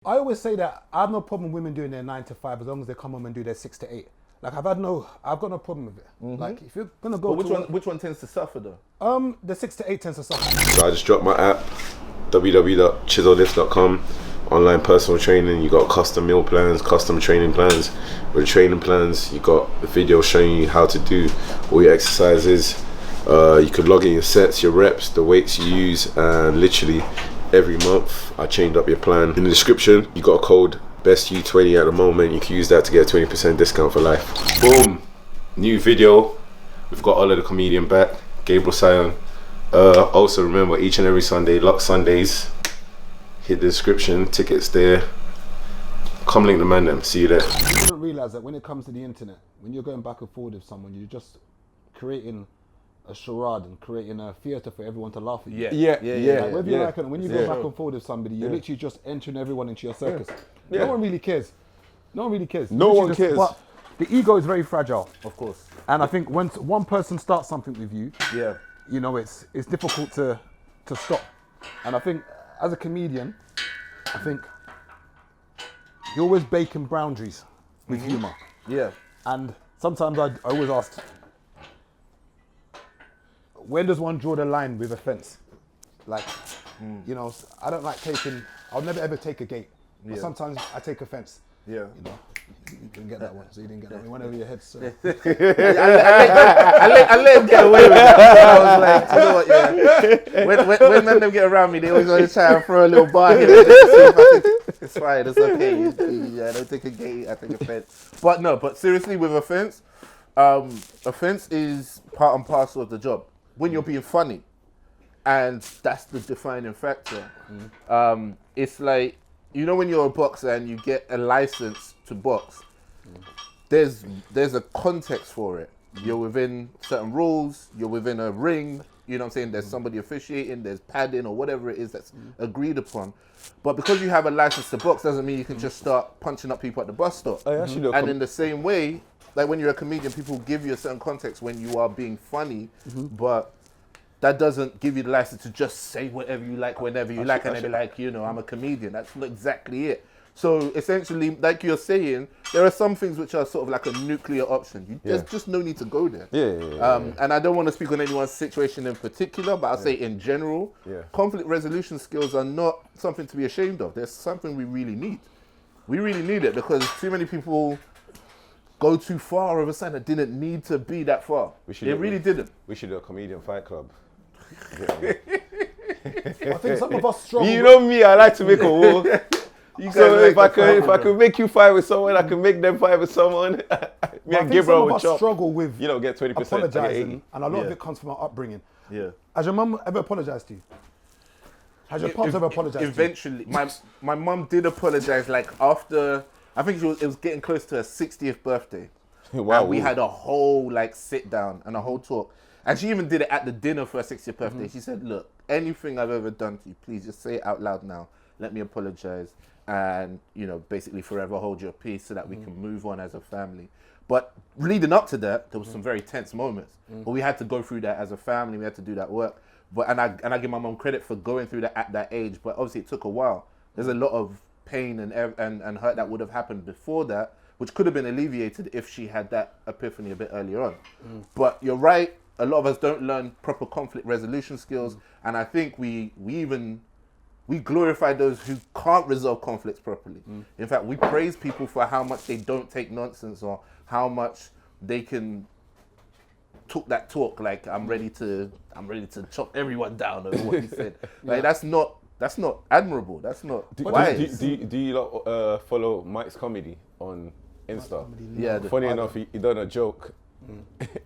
I always say that I have no problem with women doing their 9 to 5 as long as they come home and do their 6 to 8. Like I've got no problem with it. Like if you're gonna go, But which one tends to suffer though? The 6 to 8 tends to suffer. So I just dropped my app, www.ChisoLifts.com. Online personal training. You got custom meal plans, custom training plans. With the training plans, you got a video showing you how to do all your exercises. You could log in your sets, your reps, the weights you use, and literally every month I changed up your plan. In the description, you got a code BESTU20 at the moment. You can use that to get a 20% discount for life. Boom! New video. We've got Ola the comedian back, Gabriel Sion. Also remember, each and every Sunday, Luck Sundays. Hit the description, tickets there. Come link the man them. See you there. You don't realise that when it comes to the internet, when you're going back and forward with someone, you're just creating a charade and creating a theatre for everyone to laugh at you. Yeah. Like, whether you like it, when you go back and forward with somebody, you're literally just entering everyone into your circus. No one really cares. No one really cares. No one cares. But the ego is very fragile. Of course. And I think once one person starts something with you, you know, it's difficult to stop. And I think as a comedian, I think you're always baking boundaries with humour. Yeah. And sometimes I always ask, when does one draw the line with offence? Like, you know, I don't like taking, I'll never ever take a gate. But sometimes I take offence. Yeah. You know, you didn't get that one, so you didn't get that one. It went over your head, so. I let him get away with that. I was like, you know what, when men them get around me, they always want to try and throw a little bar here. It's fine, it's okay. I don't take a gate, I take offence. But seriously, with offence, offence is part and parcel of the job. When you're being funny, and that's the defining factor. It's like, you know when you're a boxer and you get a license to box, there's a context for it. You're within certain rules, you're within a ring, you know what I'm saying? There's somebody officiating, there's padding or whatever it is that's agreed upon. But because you have a license to box doesn't mean you can just start punching up people at the bus stop. And in the same way, like when you're a comedian, people give you a certain context when you are being funny, but that doesn't give you the license to just say whatever you like, whenever you like, and then be like, you know, I'm a comedian. That's not exactly it. So essentially, like you're saying, there are some things which are sort of like a nuclear option. There's just no need to go there. And I don't want to speak on anyone's situation in particular, but I'll say in general, conflict resolution skills are not something to be ashamed of. There's something we really need. We really need it because too many people go too far of a sign that didn't need to be that far. They really didn't. We should do a comedian fight club. I think some of us struggle. You know me, I like to make a war. So if I could make you fight with someone, I can make them fight with someone. Me and Gabriel would chop. Struggle with, you know, get 20%. Apologising, and a lot of it comes from our upbringing. Has your mum ever apologised to you? Has your pops ever apologised? Eventually, my mum did apologise. Like after, I think it was getting close to her 60th birthday. Wow. And we had a whole like sit down and a whole talk. And she even did it at the dinner for her 60th birthday. She said, look, anything I've ever done to you, please just say it out loud now. Let me apologise. And, you know, basically forever hold your peace so that we can move on as a family. But leading up to that, there was some very tense moments. But we had to go through that as a family. We had to do that work. But and I give my mum credit for going through that at that age. But obviously it took a while. There's a lot of pain and hurt that would have happened before that, which could have been alleviated if she had that epiphany a bit earlier on. But you're right. A lot of us don't learn proper conflict resolution skills, and I think we glorify those who can't resolve conflicts properly. In fact, we praise people for how much they don't take nonsense or how much they can talk that talk. Like I'm ready to chop everyone down over what he said. Like that's not admirable. That's not wise. Do you follow Mike's comedy on Insta? Yeah. Funny enough, he done a joke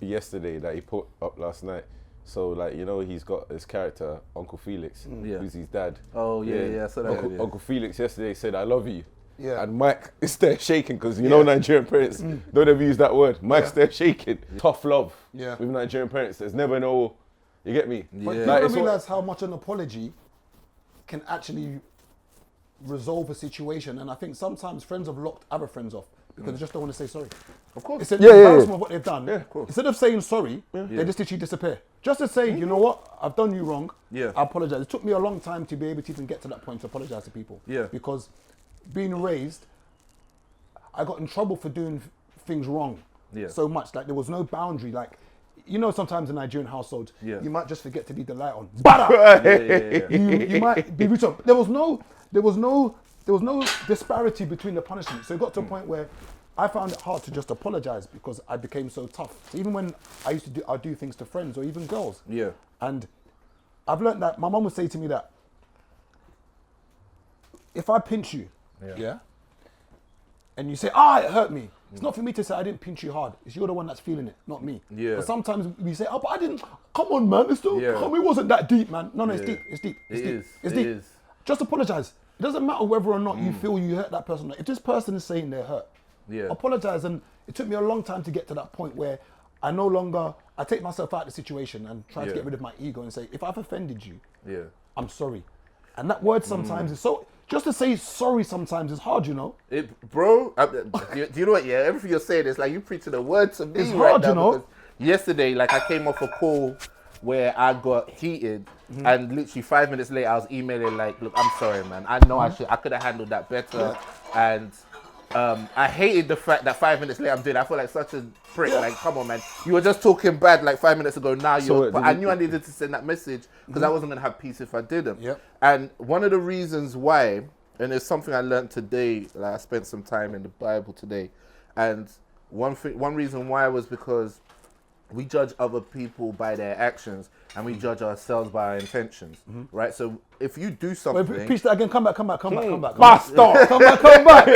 yesterday that he put up last night. So like, you know, he's got his character Uncle Felix, who's his dad. Oh yeah. So that Uncle Felix yesterday said, "I love you." Yeah. And Mike is there shaking because you know Nigerian parents don't ever use that word. Mike's there shaking. Tough love with Nigerian parents. There's never no, you get me? But you don't realise how much an apology can actually resolve a situation. And I think sometimes friends have locked other friends off because they just don't want to say sorry. Of course. It's an embarrassment of what they've done. Yeah, of course. Instead of saying sorry, they just literally disappear. Just to say, you know what, I've done you wrong. I apologise. It took me a long time to be able to even get to that point to apologise to people. Yeah. Because being raised, I got in trouble for doing things wrong so much. Like there was no boundary. Like, you know, sometimes in Nigerian households, you might just forget to leave the light on. You might be rude. There was no disparity between the punishment. So it got to a point where I found it hard to just apologize because I became so tough. So even when I'd do things to friends or even girls. Yeah. And I've learned that my mum would say to me that if I pinch you, and you say, it hurt me. It's not for me to say I didn't pinch you hard. It's you're the one that's feeling it, not me. Yeah. But sometimes we say, but I didn't. Come on, man. It's still. It wasn't that deep, man. No, it's deep. It's deep. It's deep. Just apologize. It doesn't matter whether or not you feel you hurt that person. If this person is saying they're hurt, apologize. And it took me a long time to get to that point where I take myself out of the situation and try to get rid of my ego and say, if I've offended you, I'm sorry. And that word sometimes is so. Just to say sorry sometimes is hard, you know. Bro, do you know what? Yeah, everything you're saying is like you preaching a word to me. It's hard, now, you know. Yesterday, like I came off a call where I got heated, and literally 5 minutes later, I was emailing like, "Look, I'm sorry, man. I know I could have handled that better." And I hated the fact that 5 minutes later I'm doing it. I feel like such a prick. Like, come on, man. You were just talking bad like 5 minutes ago. Now but I knew I needed to send that message because I wasn't gonna have peace if I didn't. And one of the reasons why, and it's something I learned today. Like I spent some time in the Bible today, and one reason why was because we judge other people by their actions and we judge ourselves by our intentions, right? So if you do something... Wait, preach that again, come back. Pastor! Come back.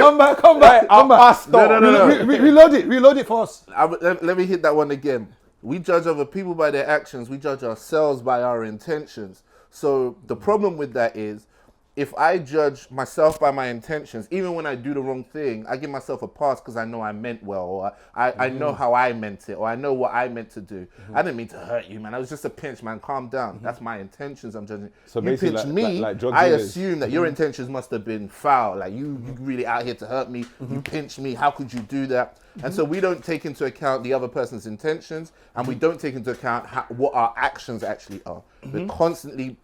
No. Reload it for us. Let me hit that one again. We judge other people by their actions. We judge ourselves by our intentions. So the problem with that is, if I judge myself by my intentions, even when I do the wrong thing, I give myself a pass because I know I meant well, or I know how I meant it, or I know what I meant to do. I didn't mean to hurt you, man. I was just a pinch, man. Calm down. That's my intentions I'm judging. So you pinch me, I assume that your intentions must have been foul. Like, you really out here to hurt me. You pinched me. How could you do that? And so we don't take into account the other person's intentions, and we don't take into account what our actions actually are. We're constantly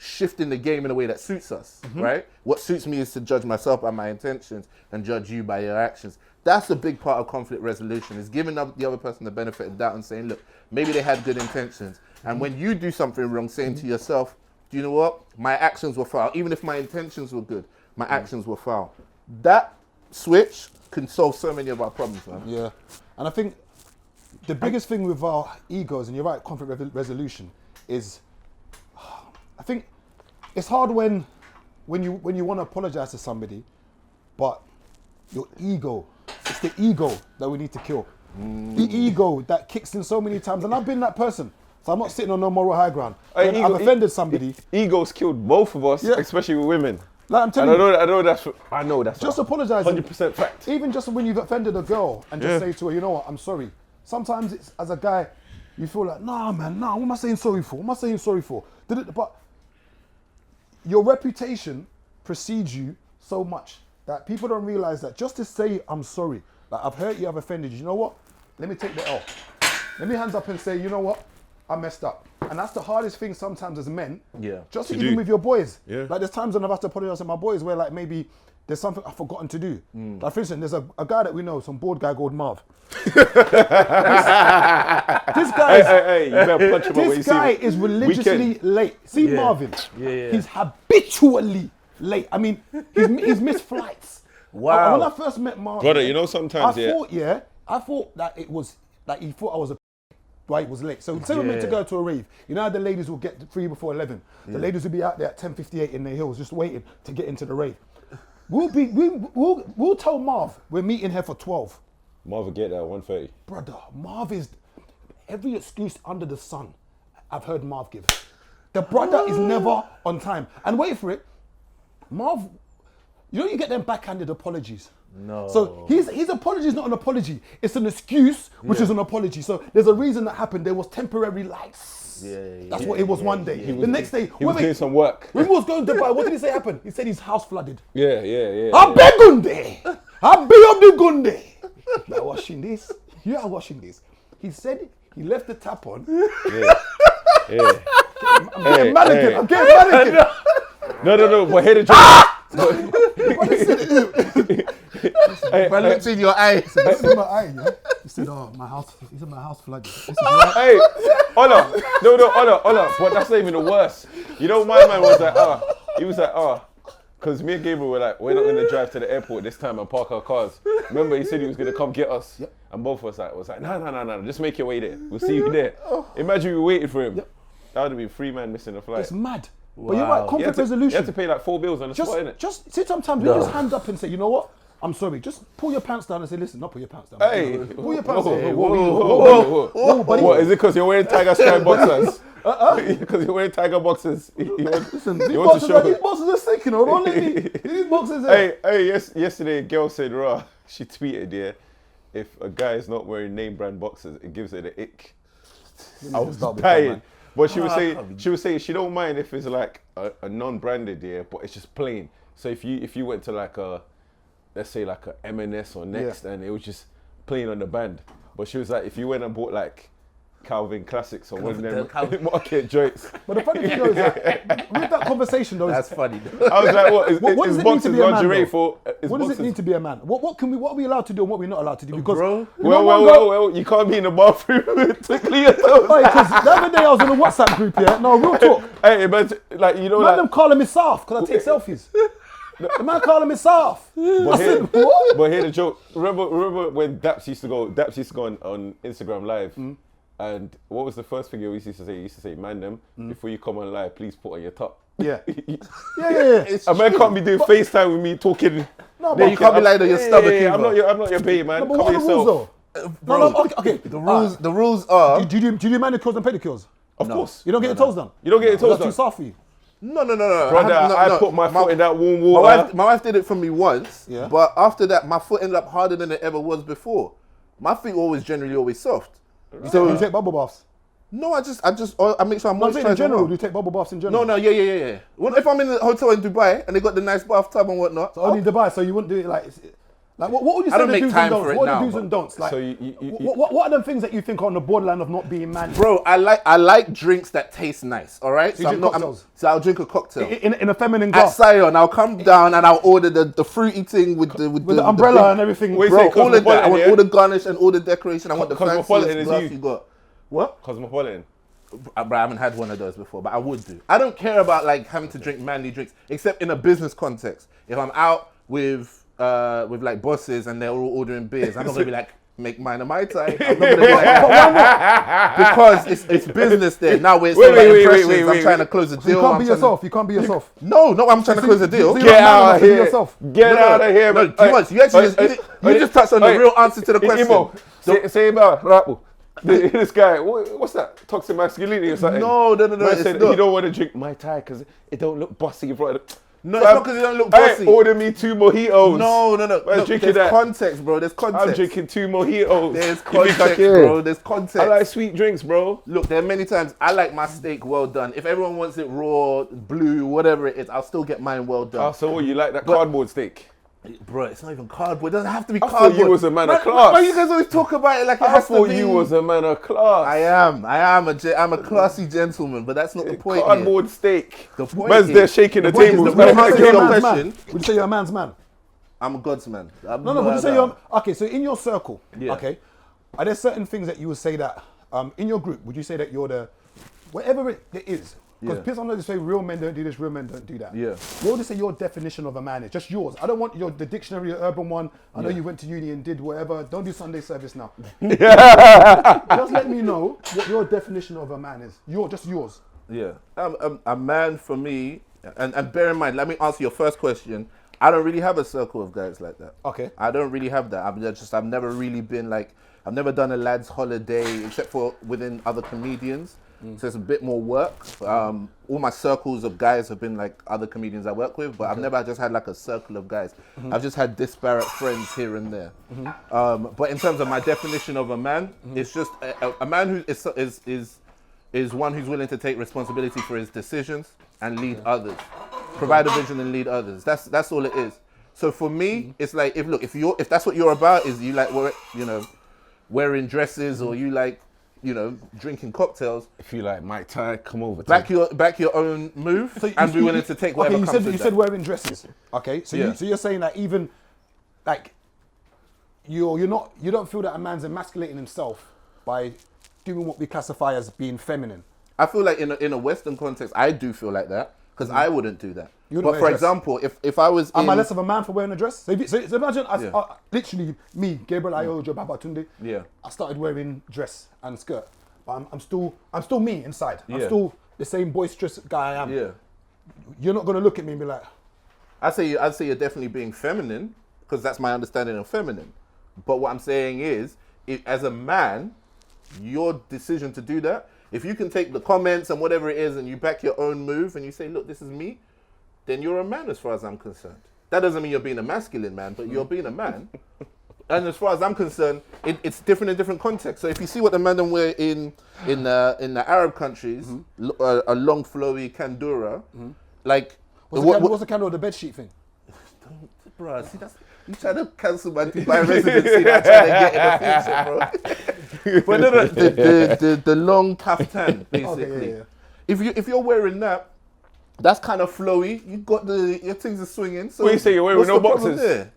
shifting the game in a way that suits us, right? What suits me is to judge myself by my intentions and judge you by your actions. That's a big part of conflict resolution, is giving the other person the benefit of doubt and saying, look, maybe they had good intentions. And when you do something wrong, saying to yourself, do you know what? My actions were foul. Even if my intentions were good, my actions were foul. That switch can solve so many of our problems, man. Yeah. And I think the biggest thing with our egos, and you're right, conflict resolution, is I think it's hard when you want to apologize to somebody, but your ego, it's the ego that we need to kill. The ego that kicks in so many times, and I've been that person, so I'm not sitting on no moral high ground. When I've offended somebody. Ego's killed both of us, especially with women. Like I'm telling you, I know that's just apologize. 100% fact. Even just when you've offended a girl and just say to her, you know what, I'm sorry. Sometimes it's, as a guy, you feel like, nah, man, what am I saying sorry for? But your reputation precedes you so much that people don't realize that just to say, I'm sorry, like I've hurt you, I've offended you, you know what? Let me take the L. Let me hands up and say, you know what? I messed up. And that's the hardest thing sometimes as men. Yeah. Just even with your boys. Yeah. Like there's times when I've had to apologize to my boys where like maybe there's something I've forgotten to do. Like for instance, there's a guy that we know, some bored guy called Marv. This guy is religiously late. See Marvin? He's habitually late. I mean, he's missed flights. Wow. When I first met Marvin, brother, you know sometimes I thought that it was like he thought I was a why it was late. So say we're meant to go to a rave. You know how the ladies will get free before 11. The ladies will be out there at 10:58 in the hills just waiting to get into the rave. We'll tell Marv we're meeting here for 12. Marv will get there at 1:30. Brother, Marv is every excuse under the sun I've heard Marv give. The brother is never on time. And wait for it, Marv, you know you get them backhanded apologies. No. So his apology is not an apology. It's an excuse, which is an apology. So there's a reason that happened. There was temporary lights. That's what it was one day. The next day, he was doing some work. When he was going to Dubai, what did he say happened? He said his house flooded. I beg Gunde. I be of the Gunde. You are washing this. You are washing this. He said he left the tap on. I'm getting mad again. No. But here the joke. I looked in your eye. This is my eye, yeah? He said, oh, my house, he said, my house flooded. This is right. Hey, Ola. No, but that's not even the worst. You know, my man was like, he was like, because me and Gabriel were like, we're not going to drive to the airport this time and park our cars. Remember, he said he was going to come get us. Yep. And both of us was like, no, just make your way there. We'll see you there. Imagine we waited for him. Yep. That would have been 3 men missing the flight. It's mad. But you're right, conflict resolution. You had to pay like 4 bills on the spot, innit? Just see, sometimes we just hand up and say, you know what? I'm sorry. Just pull your pants down and say, listen, not pull your pants down. Hey, pull your pants down. Whoa, buddy. What, is it because you're wearing tiger stripe boxers? Because you're wearing tiger boxers. Listen, these boxers are sick, you know. Don't let me. These boxers. Yesterday a girl said, "Raw." She tweeted, "Yeah, if a guy is not wearing name brand boxers, it gives her the ick." I was dying. But she was saying she don't mind if it's like a non-branded, yeah, but it's just plain. So if you went to like let's say like a M&S or Next, and it was just plain on the band. But she was like, if you went and bought like Calvin Classics or one of them market joints. But the funny thing is, with that conversation though, that's funny. I was like, what does it mean to be a man? What does it mean mean to be a man? What are we allowed to do and what we're not allowed to do? Because well, you can't be in the bathroom to clean yourself. Because the other day I was in a WhatsApp group, yeah. No, real talk. Hey, but like you know, man, them calling me soft because I take selfies. The man calling me soft. But hear the joke. Remember when Daps used to go on Instagram Live. And what was the first thing he always used to say? He used to say, man, before you come on live, please put on your top. Yeah. A man can't be doing FaceTime with me talking. No, but you can't be like on your stomach. I'm not your babe, man. No, but what are the rules though? Okay. The rules are. Do you do manicures and pedicures? Of course. You don't get your toes done? You don't get your toes done? That's too soft for you. No. Brother, I put my foot in that warm water. My wife did it for me once, yeah. But after that, my foot ended up harder than it ever was before. My feet were generally always soft. Right. So you take bubble baths? No, I make sure I'm moisturized. In general, do you take bubble baths in general? No, yeah. Well, if I'm in the hotel in Dubai and they got the nice bathtub and whatnot. So only in Dubai, so you wouldn't do it like what would you say the do's and don'ts? What are the do's and don'ts? Like, so what are the things that you think are on the borderline of not being man? Bro, I like drinks that taste nice, all right? So I'll drink a cocktail. In a feminine glass? At Sion, I'll come down and I'll order the fruity thing with the umbrella and everything. Bro, all of that. I want all the garnish and all the decoration. I want the fanciest glass you got. What? Cosmopolitan. I haven't had one of those before, but I would do. I don't care about like having to drink manly drinks, except in a business context. If I'm out with like bosses and they're all ordering beers, I'm not gonna be like, make mine a Mai Tai. I'm not gonna be like that. Because it's business there. Now we're impressions. I'm trying to close a deal. You can't be yourself. You can't be yourself. No, I'm trying to close a deal. Get out of here. Get out of here. No, too much. You actually just touched on the real answer to the question. Say about Rapu. This guy, what's that? Toxic masculinity or something? No. Man said he don't want to drink Mai Tai because it don't look bossy. No, it's not because it don't look bossy. Order me 2 mojitos. No. There's context, bro. There's context. I'm drinking 2 mojitos. There's context, bro. There's context. I like sweet drinks, bro. Look, there are many times I like my steak well done. If everyone wants it raw, blue, whatever it is, I'll still get mine well done. Oh, so what, you like that cardboard steak? Bro, it's not even cardboard. It doesn't have to be I cardboard. thought you was a man of class. Why you guys always talk about it like it has to be? I thought you was a man of class. I'm a classy gentleman, but that's not the point. Cardboard steak. The point man's there shaking the tables. Would you say you're a man's man? I'm a God's man. No. Would you say you're okay? So in your circle, okay, are there certain things that you would say that in your group? Would you say that you're the whatever it is? Because people sometimes say real men don't do this, real men don't do that. Yeah. What would you say your definition of a man is? Just yours. I don't want the dictionary, urban one. I know you went to uni and did whatever. Don't do Sunday service now. Just let me know what your definition of a man is. Just yours. Yeah. A man for me, and bear in mind, let me answer your first question. I don't really have a circle of guys like that. Okay. I don't really have that. I've never really been like, I've never done a lads holiday except for within other comedians. So it's a bit more work. All my circles of guys have been like other comedians I work with, but I've never just had like a circle of guys. I've just had disparate friends here and there. But in terms of my definition of a man, it's just a man who is one who's willing to take responsibility for his decisions and lead others, provide a vision and lead others. That's all it is. So for me, it's like if that's what you're about, is you like wearing dresses or you like you know, drinking cocktails. If you like Mike Ty, come over. Back your own move and be willing to take whatever you comes said, with you that. said wearing dresses. Okay, so Yeah. so you're saying that even like you don't feel that a man's emasculating himself by doing what we classify as being feminine. I feel like in a Western context, I do feel like that because I wouldn't do that. You wouldn't But wear for a dress? example, if I was Am I in, less of a man for wearing a dress? So imagine, Yeah. literally me, Gabriel Ayojo Babatunde. Yeah. I started wearing dress and skirt, but I'm still me inside. I'm Yeah. still the same boisterous guy I am. yeah, You're not gonna look at me and be like, I'd say you're definitely being feminine because that's my understanding of feminine. But what I'm saying is, as a man, your decision to do that, if you can take the comments and whatever it is and you back your own move and you say, look, this is me, then you're a man as far as I'm concerned. That doesn't mean you're being a masculine man, but you're being a man. And as far as I'm concerned, it's different in different contexts. So if you see what the men wear in the Arab countries, a long flowy kandura, like... what's the candle of the bed sheet thing? Bro, see, you trying to cancel my residency that I'm trying to get in the future, bro. But no, the long kaftan, basically. Okay, yeah. If you're wearing that, that's kind of flowy. You got your things are swinging. So What you say, you're wearing what's no the problem boxes? there?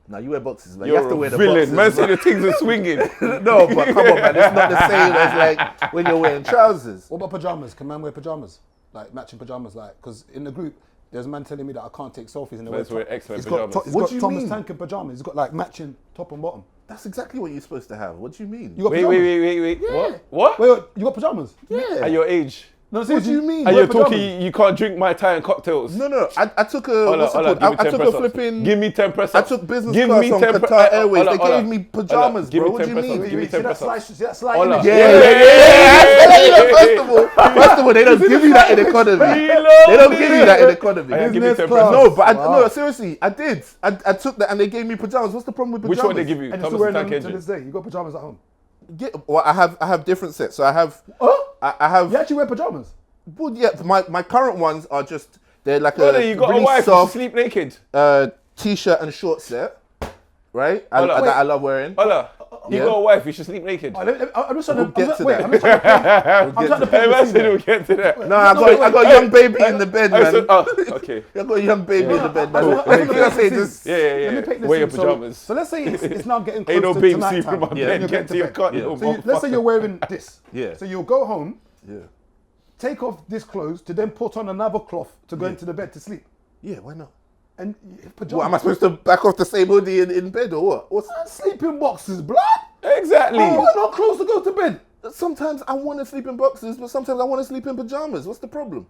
No, you wear boxes, man. You're You have to a wear the villain. boxes. Man, say bro. the things are swinging. No, but come on, man. It's not the same as like when you're wearing trousers. What about pajamas? Can man wear pajamas? Like matching pajamas? Like, because in the group, there's a man telling me that I can't take selfies in the Man's way. wearing excellent He's got, pajamas. he's What got do you Thomas mean? Tank in pajamas. He's got like matching top and bottom. That's exactly what you're supposed to have. What do you mean? You got Wait, pajamas? wait. Yeah. What? Wait, you got pajamas? Yeah. At your age? No, What do you mean? And wear you're talking, pajamas. you can't drink Mai Tai and cocktails. No. I took a Hola, what's it hola, called? give me I 10 took press a ups. flipping. Give me 10 press I ups. took business Give class me on 10 Qatar Airways. hola, They hola. gave me pajamas, Give bro. me What do 10 you press mean? ups. Give me 10 press ups. See that slide Hola. image? First of all, they don't give you that in economy. They don't give you that in economy. Give me Business 10 class. press No, ups. but Wow. no, seriously, I did. I took that and they gave me pajamas. What's the problem with pajamas? Which one they give you? And you're still Thomas wearing Tank them to Engine. this day. You got pajamas at home? Well, I have different sets. So I have. Huh? I have. You actually wear pajamas? Well, yeah, my current ones are just they're like Brother, a you got really a wife, you soft sleep naked. t-shirt and short set, right? Hola. That I love wearing. Hola, you Yeah. got a wife, you should sleep naked. I'm just trying We'll to. get to Wait, that. I'm just trying to. I'm trying to Hey, paint man the said scene. we'll get to that. No, I got a young baby in the bed, man. Okay. I got a young baby in the bed, man. No, Everything I say, no, just Yeah. Let me paint this Wear your scene. So- pajamas. So let's say it's now getting close Ain't no to babe tonight sleeping in time. my Yeah. bed. You're Get getting to your bed. cut, Yeah. little So let's say you're wearing this. Yeah. So you'll go home, yeah, take off this clothes to then put on another cloth to go into the bed to sleep. yeah. Why not? And pajamas. What am I supposed to back off the same hoodie in bed or what? What's Sleeping boxes, blood. Exactly. You got no clothes to go to bed. Sometimes I want to sleep in boxes, but sometimes I want to sleep in pajamas. What's the problem?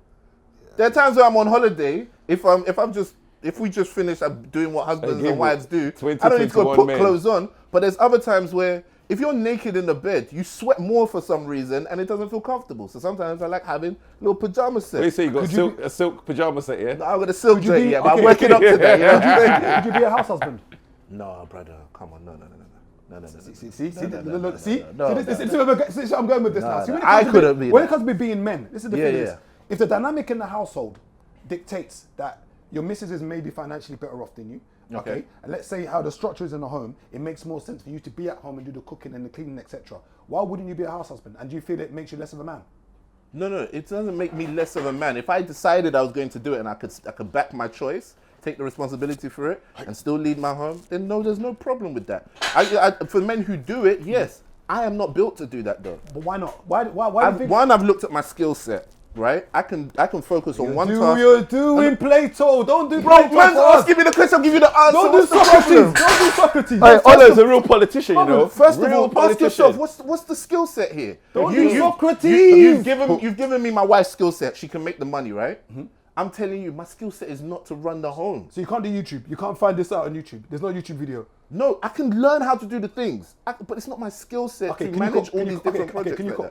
There are times where I'm on holiday. If we just finish doing what husbands Gabriel, and wives do, 20, I don't need to go 21 put men. clothes on. But there's other times where if you're naked in the bed, you sweat more for some reason, and it doesn't feel comfortable. So sometimes I like having little pajama sets. What you say, you got a silk pajama set, yeah? I got a silk you dress, be- yeah, but I'm okay. working up to that. You know what I'm saying? Would you be a house husband? No, brother, come on, no. See, I'm going with this now. See, when it I comes to couldn't be When it that. comes to being men, this is the Yeah, thing. yeah. Is, if the dynamic in the household dictates that your missus is maybe financially better off than you, okay, and let's say how the structure is in the home, it makes more sense for you to be at home and do the cooking and the cleaning, etc. Why wouldn't you be a house husband? And do you feel it makes you less of a man? No, it doesn't make me less of a man. If I decided I was going to do it and I could back my choice, take the responsibility for it, and still lead my home, then no, there's no problem with that. For men who do it, yes, I am not built to do that though. But why not? Why do you think? I've looked at my skill set, right? I can focus on one task. You're doing Plato. Don't do Bro, Plato. man's for us. asking me the question, I'm giving you the answer. Don't do What's the Socrates. problem? Don't do Socrates. Hey, Ola's a real politician, you know. First of Real all, ask politician. yourself, what's the skill set here? Don't do Socrates. You've given me my wife's skill set. She can make the money, right? I'm telling you, my skill set is not to run the home. So you can't do YouTube. You can't find this out on YouTube. There's no YouTube video. No, I can learn how to do the things, but it's not my skill set to manage all these different projects. Can you like cook?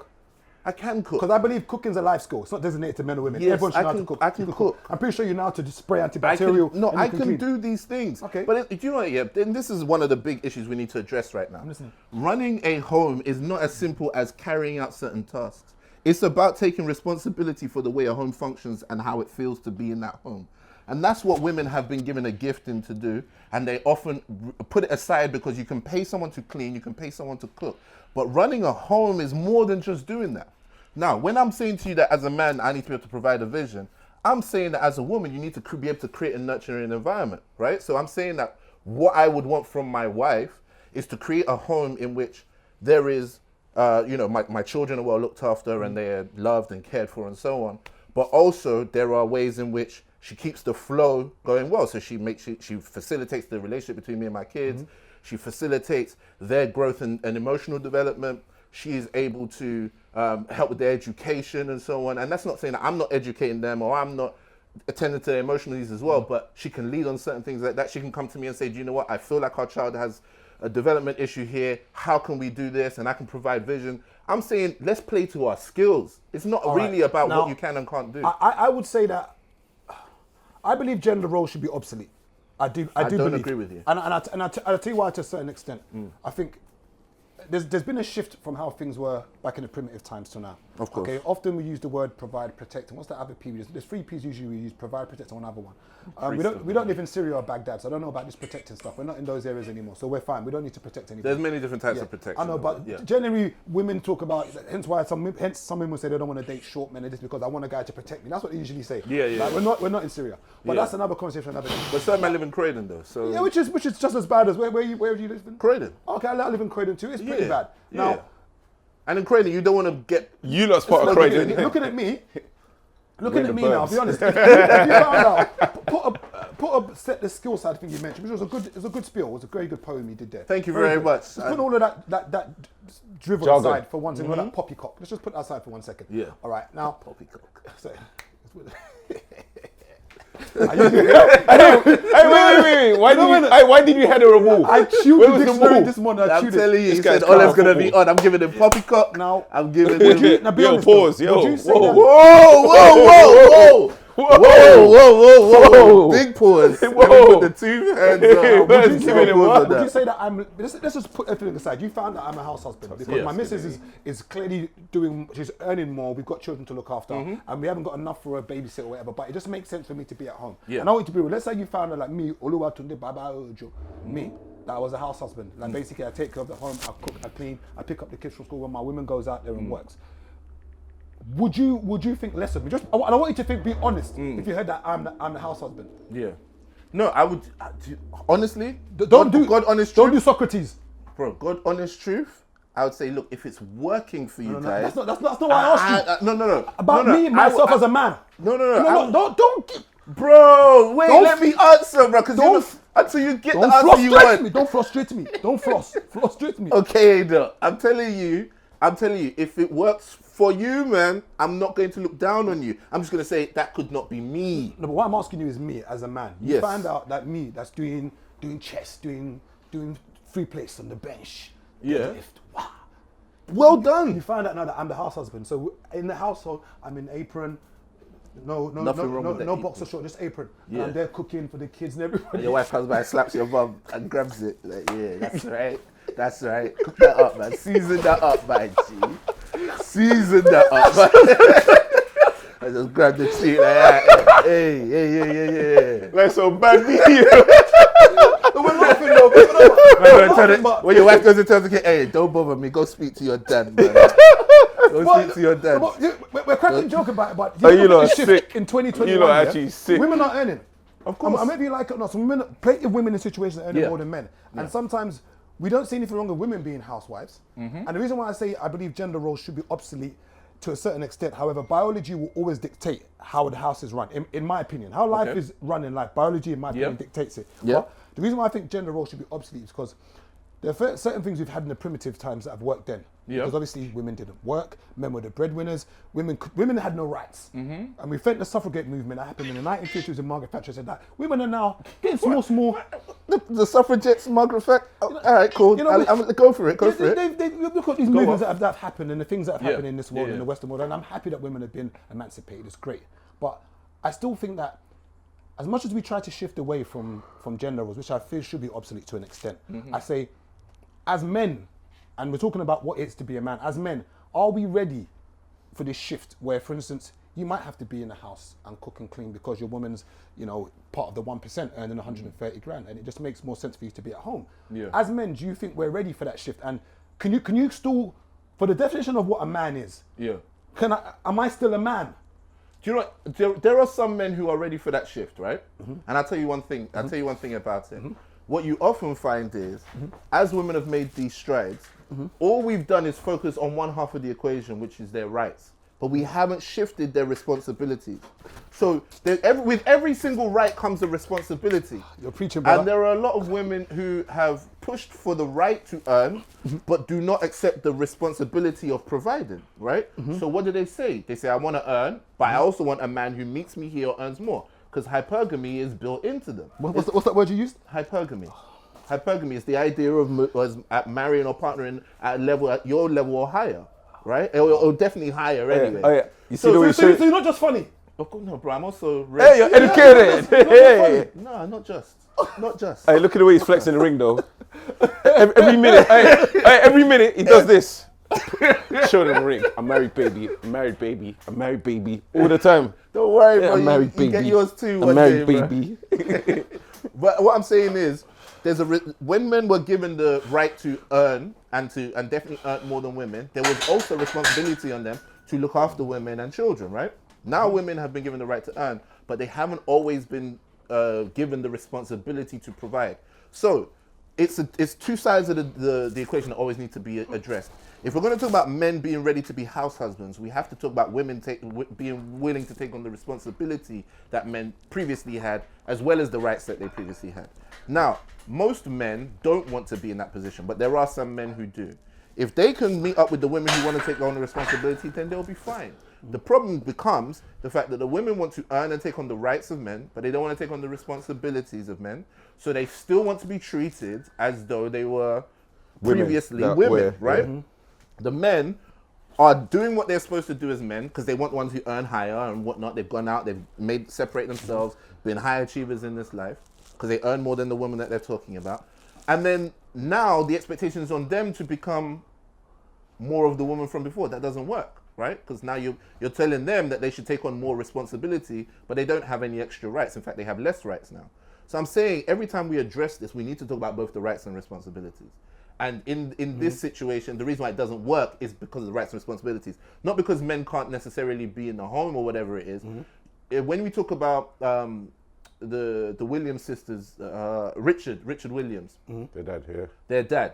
that. I can cook. Because I believe cooking's a life skill. It's not designated to men or women. Yes, Everyone should I know how can- to cook. I can You cook. I'm pretty sure you know how to just spray I antibacterial. can, no, and you I can clean. do these things. Okay. But do you know what? Yeah, then this is one of the big issues we need to address right now. listening. Running a home is not as simple as carrying out certain tasks. It's about taking responsibility for the way a home functions and how it feels to be in that home. And that's what women have been given a gift in to do. And they often put it aside because you can pay someone to clean, you can pay someone to cook. But running a home is more than just doing that. Now, when I'm saying to you that as a man, I need to be able to provide a vision, I'm saying that as a woman, you need to be able to create and nurture an environment, right? So I'm saying that what I would want from my wife is to create a home in which there is, my children are well looked after and they're loved and cared for and so on. But also there are ways in which she keeps the flow going well. So she facilitates the relationship between me and my kids. She facilitates their growth and emotional development. She is able to help with their education and so on. And that's not saying that I'm not educating them or I'm not attending to their emotional needs as well, but she can lead on certain things like that. She can come to me and say, do you know what? I feel like our child has a development issue here. How can we do this? And I can provide vision. I'm saying let's play to our skills. It's not really about what you can and can't do. I would say that I believe gender roles should be obsolete. I don't agree with you. And I'll tell you why to a certain extent. I think there's been a shift from how things were back in the primitive times to now. Of course. Okay, often we use the word provide, protect, and what's the other P? There's 3 P's usually we use: provide, protect, and one other one. We don't live in Syria or Baghdad, so I don't know about this protecting stuff. We're not in those areas anymore, so we're fine. We don't need to protect anybody. There's many different types of protection. I know, but generally women talk about, hence some women say they don't want to date short men, and this because I want a guy to protect me. That's what they usually say. We're not in Syria, but that's another conversation another day. But some men live in Croydon though, so yeah, which is just as bad as where do you live in? Croydon. Okay, I live in Croydon too. It's pretty bad. Now, and in Croydon, you don't want to get you lot's part of Croydon. Looking at me now, I'll be honest. If you found out, set the skill side thing you mentioned, which was a good spiel. It was a very good poem you did there. Thank you very much. Just put all of that drivel aside for one second. That poppycock. Let's just put that aside for 1 second. Yeah. All right, now poppycock. So, Wait. Why did you head a remove? I chewed the dictionary this morning. I'm telling you, he said Ola's going to be on. I'm giving him poppycock. Now, I'm giving him... Now be honest, pause. Whoa. Big pause. Whoa. The 2 hands up. Would you say that let's just put everything aside. You found that I'm a house husband because my missus is clearly she's earning more. We've got children to look after and we haven't got enough for a babysitter or whatever, but it just makes sense for me to be at home. Yeah. And I want you to be real. Let's say you found out like me, Oluwatunde Baba Ojo, me, that I was a house husband. Like basically I take care of the home, I cook, I clean, I pick up the kids from school when my woman goes out there and works. Would you think less of me? And I want you to be honest. If you heard that I'm the house husband. Yeah. No, I would honestly. Don't do honest truth. Don't do Socrates, bro. God honest truth. I would say, look, if it's working for you guys. That's not what I asked you. No. About me, myself as a man. No. Don't. Bro, wait. Let me answer, bro. Because until you get the answer you want. Don't frustrate me. Don't frustrate me. Okay, no. I'm telling you, if it works for you, man, I'm not going to look down on you. I'm just going to say that could not be me. No, but what I'm asking you is me as a man. You find out that me that's doing chest, doing 3 plates on the bench. Yeah. Lift. Wow. Well done. You find out now that I'm the house husband. So in the household, I'm in apron. No boxer short, just apron. Yeah. And I'm there cooking for the kids and everybody. And your wife comes by and slaps your bum and grabs it. Like, yeah, that's right. That's right. Cook that up, man. Season that up, man. Season that up, man. I just grab the cheek like that. Hey. Like some bad video. We're laughing though. When your wife goes and tells the kid, hey, don't bother me. Go speak to your dad, man. Speak to your dad. We're cracking a joke about it, but you know, shift in 2021. You know, actually sick. Women are earning. Of course. Maybe you like it or not. Some plenty of women in situations are earning more than men. And sometimes we don't see anything wrong with women being housewives. And the reason why I say I believe gender roles should be obsolete to a certain extent. However, biology will always dictate how the house is run, in my opinion. How life is run in life, biology, in my opinion, dictates it. Yeah. But the reason why I think gender roles should be obsolete is because there are certain things we've had in the primitive times that have worked then. Yeah. Because obviously women didn't work, men were the breadwinners, women had no rights. And we think the suffragette movement that happened in the 1950s and Margaret Thatcher said that women are now getting small. The suffragettes, Margaret Thatcher. All right, cool. I'm go for it. They look at these movements that have happened and the things that have happened in this world, in the Western world, and I'm happy that women have been emancipated. It's great. But I still think that as much as we try to shift away from gender roles, which I feel should be obsolete to an extent, I say, as men, and we're talking about what it's to be a man, as men, are we ready for this shift where, for instance, you might have to be in the house and cook and clean because your woman's, part of the 1% earning 130 grand, and it just makes more sense for you to be at home. Yeah. As men, do you think we're ready for that shift? And can you still, for the definition of what a man is? Yeah. Am I still a man? Do you know what? There are some men who are ready for that shift, right? And I'll tell you one thing. I'll tell you one thing about it. What you often find is, as women have made these strides, all we've done is focus on one half of the equation, which is their rights. But we haven't shifted their responsibilities. So with every single right comes a responsibility. You're preaching, brother. And there are a lot of women who have pushed for the right to earn, but do not accept the responsibility of providing, right? So what do they say? They say, I want to earn, but I also want a man who meets me here or earns more. Because hypergamy is built into them. What's that word you used? Hypergamy. Hypergamy is the idea of marrying or partnering at your level or higher. Right? Or definitely higher anyway. Oh, yeah. You see So the way you're not just funny. Of course, no, bro. I'm also... Hey, you're educated. Hey. No, not just. Not just. Hey, look at the way he's flexing the ring, though. Every minute he does this. Show them the ring. I'm married, baby. I'm married, baby. I'm married, baby. All the time. Don't worry, Yeah, bro. I'm married, You get baby. yours too. I'm married, baby. But what I'm saying is, when men were given the right to earn and definitely earn more than women, there was also responsibility on them to look after women and children, right? Now women have been given the right to earn, but they haven't always been given the responsibility to provide. So it's two sides of the equation that always need to be addressed. If we're going to talk about men being ready to be house husbands, we have to talk about women being willing to take on the responsibility that men previously had, as well as the rights that they previously had. Now, most men don't want to be in that position, but there are some men who do. If they can meet up with the women who want to take on the responsibility, then they'll be fine. The problem becomes the fact that the women want to earn and take on the rights of men, but they don't want to take on the responsibilities of men. So they still want to be treated as though they were previously women, right? The men are doing what they're supposed to do as men because they want ones who earn higher and whatnot. They've gone out, they've separated themselves, been high achievers in this life because they earn more than the woman that they're talking about. And then now the expectation is on them to become more of the woman from before. That doesn't work, right? Because now you're telling them that they should take on more responsibility, but they don't have any extra rights. In fact, they have less rights now. So I'm saying every time we address this, we need to talk about both the rights and responsibilities. And in this situation, the reason why it doesn't work is because of the rights and responsibilities. Not because men can't necessarily be in the home or whatever it is. When we talk about the Williams sisters, Richard Williams, Their dad, yeah. their dad,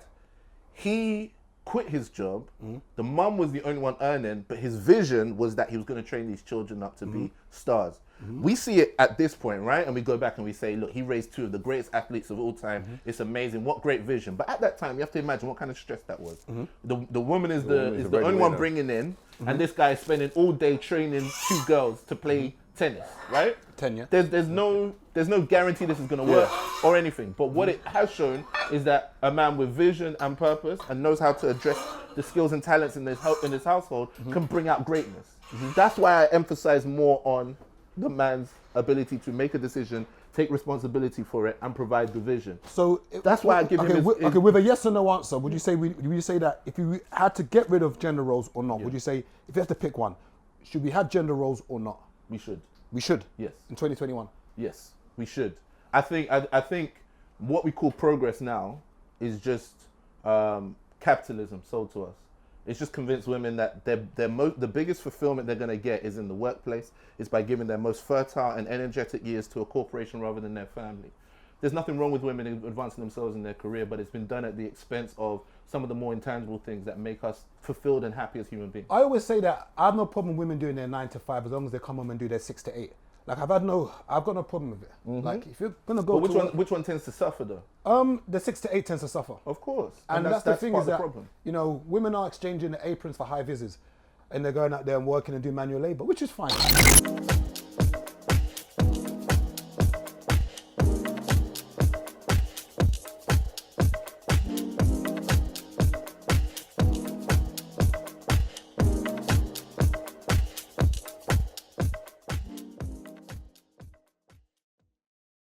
he quit his job. The mum was the only one earning, but his vision was that he was going to train these children up to be stars. We see it at this point, right? And we go back and we say, look, he raised two of the greatest athletes of all time. It's amazing. What great vision. But at that time, you have to imagine what kind of stress that was. The woman is the only one bringing in, and this guy is spending all day training two girls to play tennis, right? Tenure. There's no guarantee this is going to work or anything. But what it has shown is that a man with vision and purpose and knows how to address the skills and talents in this household can bring out greatness. That's why I emphasize more on the man's ability to make a decision, take responsibility for it, and provide the vision. So that's why I give him okay, with a yes or no answer, would you say that if you had to get rid of gender roles or not, would you say, if you have to pick one, should we have gender roles or not? We should. We should? Yes. In 2021? Yes, we should. I think what we call progress now is just capitalism sold to us. It's just convinced women that the biggest fulfillment they're going to get is in the workplace. It's by giving their most fertile and energetic years to a corporation rather than their family. There's nothing wrong with women advancing themselves in their career, but it's been done at the expense of some of the more intangible things that make us fulfilled and happy as human beings. I always say that I have no problem with women doing their 9 to 5 as long as they come home and do their 6 to 8. Like I've got no problem with it. Like if you're gonna go, but which one tends to suffer though? The 6 to 8 tends to suffer. Of course, and that's the thing is that problem. Women are exchanging the aprons for high vises, and they're going out there and working and doing manual labor, which is fine.